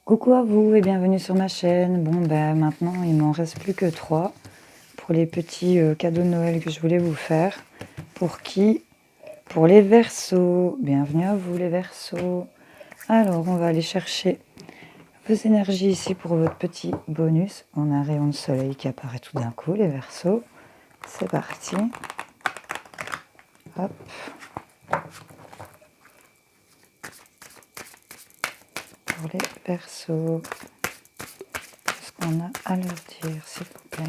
Coucou à vous et bienvenue sur ma chaîne. Bon maintenant il m'en reste plus que 3 pour les petits cadeaux de Noël que je voulais vous faire. Pour qui? Pour les Verseaux. Bienvenue à vous les Verseaux. Alors on va aller chercher vos énergies ici pour votre petit bonus. On a un rayon de soleil qui apparaît tout d'un coup les Verseaux. C'est parti. Hop. Pour les Verseaux. Qu'est-ce qu'on a à leur dire s'il vous plaît?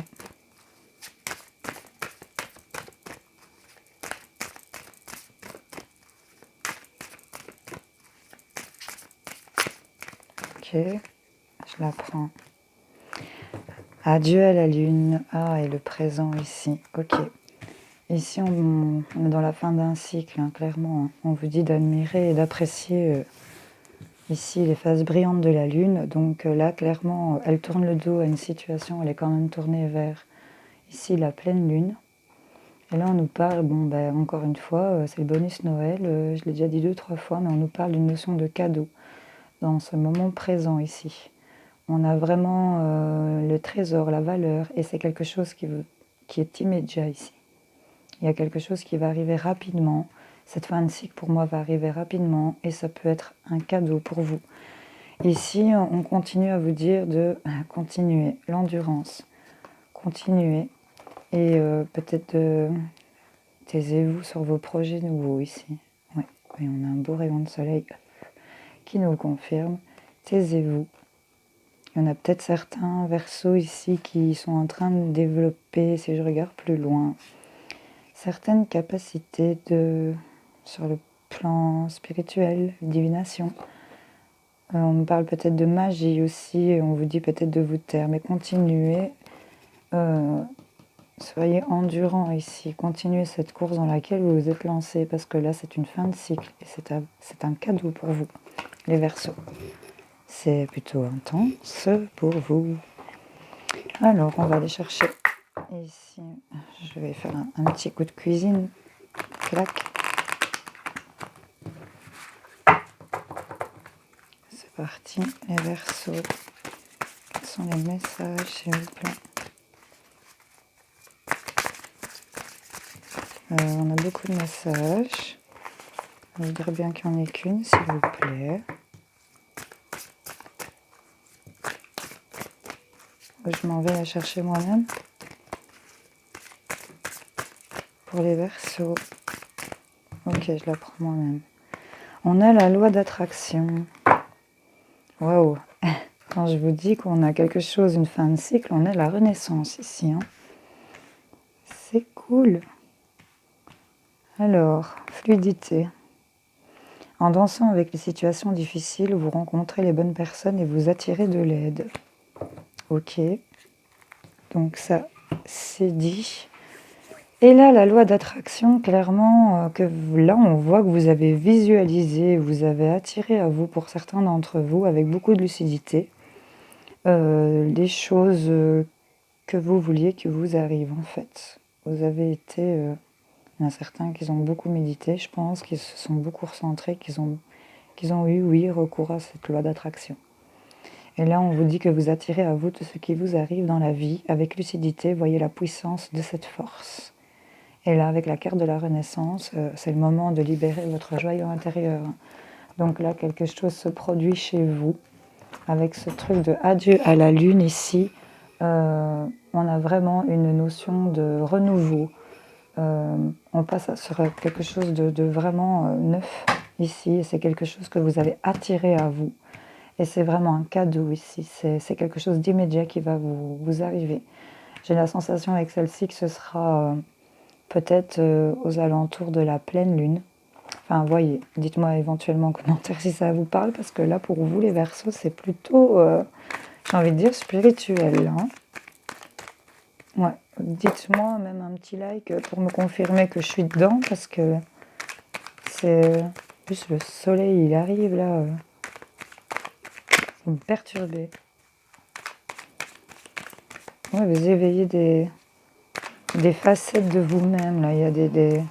Ok, je la prends. Adieu à la lune. Ah, et le présent ici. Ok. Ici, on est dans la fin d'un cycle, hein, clairement. On vous dit d'admirer et d'apprécier ici les phases brillantes de la lune. Donc là, clairement, elle tourne le dos à une situation. Elle est quand même tournée vers ici la pleine lune. Et là, on nous parle, encore une fois, c'est le bonus Noël. Je l'ai déjà dit 2-3 fois, mais on nous parle d'une notion de cadeau dans ce moment présent ici. On a vraiment le trésor, la valeur, et c'est quelque chose qui est immédiat ici. Il y a quelque chose qui va arriver rapidement. Cette fin de cycle, pour moi, va arriver rapidement, et ça peut être un cadeau pour vous. Ici, on continue à vous dire de continuer l'endurance, continuer, et peut-être taisez-vous sur vos projets nouveaux ici. Oui, et on a un beau rayon de soleil qui nous le confirme. Taisez-vous. Il y en a peut-être certains Verseaux ici qui sont en train de développer, si je regarde plus loin, certaines capacités sur le plan spirituel, divination. On nous parle peut-être de magie aussi, et on vous dit peut-être de vous taire, mais continuez, soyez endurants ici, continuez cette course dans laquelle vous vous êtes lancé, parce que là c'est une fin de cycle, et c'est un cadeau pour vous, les Verseaux. C'est plutôt intense pour vous. Alors, on va aller chercher ici. Je vais faire un petit coup de cuisine. Clac. C'est parti. Les Verseaux. Quels sont les messages, s'il vous plaît? On a beaucoup de messages. Je voudrais bien qu'il n'y en ait qu'une, s'il vous plaît. Je m'en vais la chercher moi-même. Pour les Verseaux. Ok, je la prends moi-même. On a la loi d'attraction. Waouh! Quand je vous dis qu'on a quelque chose, une fin de cycle, on est la renaissance ici. Hein. C'est cool. Alors, fluidité. En dansant avec les situations difficiles, vous rencontrez les bonnes personnes et vous attirez de l'aide. Ok. Donc ça, c'est dit. Et là, la loi d'attraction, clairement, là, on voit que vous avez visualisé, vous avez attiré à vous, pour certains d'entre vous, avec beaucoup de lucidité, les choses que vous vouliez que vous arrivent, en fait. Vous avez été... il y en a certains qui ont beaucoup médité, je pense, qui se sont beaucoup recentrés, qu'ils ont eu, oui, recours à cette loi d'attraction. Et là, on vous dit que vous attirez à vous tout ce qui vous arrive dans la vie avec lucidité. Voyez la puissance de cette force. Et là, avec la carte de la Renaissance, c'est le moment de libérer votre joyau intérieur. Donc là, quelque chose se produit chez vous avec ce truc de adieu à la lune ici. On a vraiment une notion de renouveau. On passe sur quelque chose de vraiment neuf ici. Et c'est quelque chose que vous avez attiré à vous. Et c'est vraiment un cadeau ici. C'est quelque chose d'immédiat qui va vous arriver. J'ai la sensation avec celle-ci que ce sera peut-être aux alentours de la pleine lune. Enfin, voyez, dites-moi éventuellement en commentaire si ça vous parle, parce que là, pour vous, les Verseaux, c'est plutôt, j'ai envie de dire, spirituel. Hein. Ouais, dites-moi même un petit like pour me confirmer que je suis dedans, parce que c'est... Plus le soleil, il arrive là. Vous me perturbez. Ouais, vous éveillez des facettes de vous-même. Là, il y a des...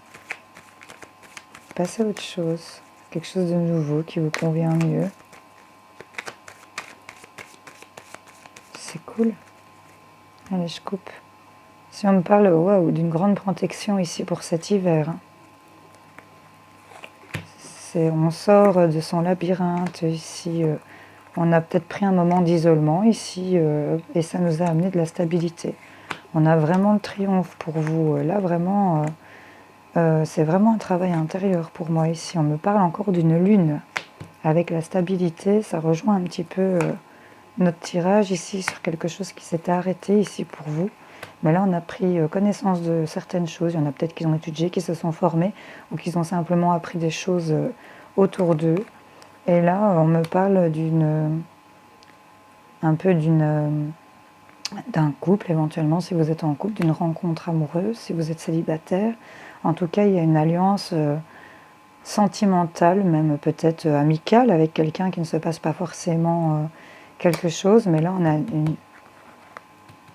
Passez à autre chose. Quelque chose de nouveau qui vous convient mieux. c'est cool. Allez, je coupe. Si on me parle, waouh, d'une grande protection ici pour cet hiver. Hein. On sort de son labyrinthe ici. On a peut-être pris un moment d'isolement ici et ça nous a amené de la stabilité. On a vraiment le triomphe pour vous. Là, vraiment, c'est vraiment un travail intérieur pour moi ici. On me parle encore d'une lune. Avec la stabilité, ça rejoint un petit peu notre tirage ici sur quelque chose qui s'était arrêté ici pour vous. Mais là, on a pris connaissance de certaines choses. Il y en a peut-être qui ont étudié, qui se sont formés ou qui ont simplement appris des choses autour d'eux. Et là, on me parle d'un couple éventuellement, si vous êtes en couple, d'une rencontre amoureuse, si vous êtes célibataire. En tout cas, il y a une alliance sentimentale, même peut-être amicale, avec quelqu'un qui ne se passe pas forcément quelque chose. Mais là, on a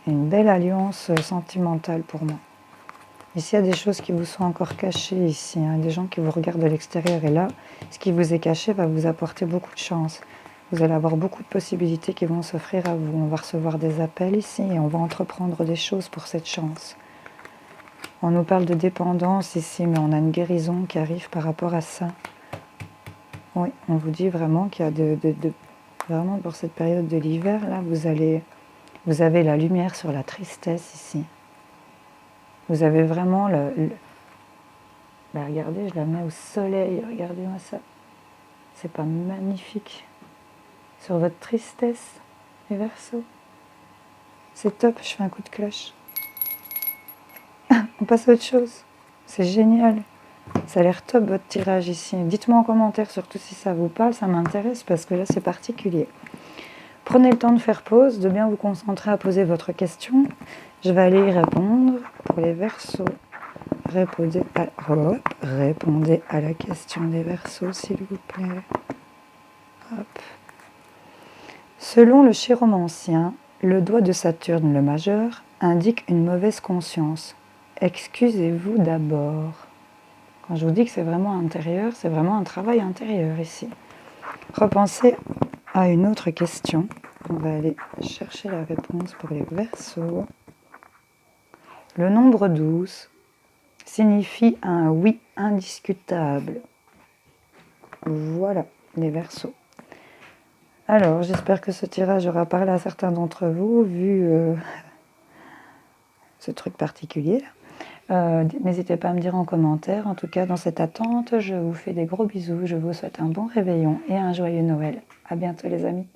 une belle alliance sentimentale pour moi. Ici, il y a des choses qui vous sont encore cachées ici, hein, des gens qui vous regardent de l'extérieur. Et là, ce qui vous est caché va vous apporter beaucoup de chance. Vous allez avoir beaucoup de possibilités qui vont s'offrir à vous. On va recevoir des appels ici et on va entreprendre des choses pour cette chance. On nous parle de dépendance ici, mais on a une guérison qui arrive par rapport à ça. Oui, on vous dit vraiment qu'il y a vraiment pour cette période de l'hiver, là, vous avez la lumière sur la tristesse ici. Vous avez vraiment regardez, je la mets au soleil, regardez-moi ça. C'est pas magnifique? Sur votre tristesse, les Verseaux. C'est top, je fais un coup de cloche. On passe à autre chose. C'est génial. Ça a l'air top votre tirage ici. Dites-moi en commentaire surtout si ça vous parle, ça m'intéresse parce que là c'est particulier. Prenez le temps de faire pause, de bien vous concentrer à poser votre question. Je vais aller y répondre. Pour les Verseaux, répondez à la question des Verseaux s'il vous plaît. Hop. Selon le chiromancien, le doigt de Saturne, le majeur, indique une mauvaise conscience. Excusez-vous d'abord. Quand je vous dis que c'est vraiment intérieur, c'est vraiment un travail intérieur ici. Repensez à une autre question. On va aller chercher la réponse pour les Verseaux. Le nombre 12 signifie un oui indiscutable. Voilà, les Verseaux. Alors, j'espère que ce tirage aura parlé à certains d'entre vous, vu ce truc particulier. N'hésitez pas à me dire en commentaire. En tout cas, dans cette attente, je vous fais des gros bisous. Je vous souhaite un bon réveillon et un joyeux Noël. À bientôt les amis.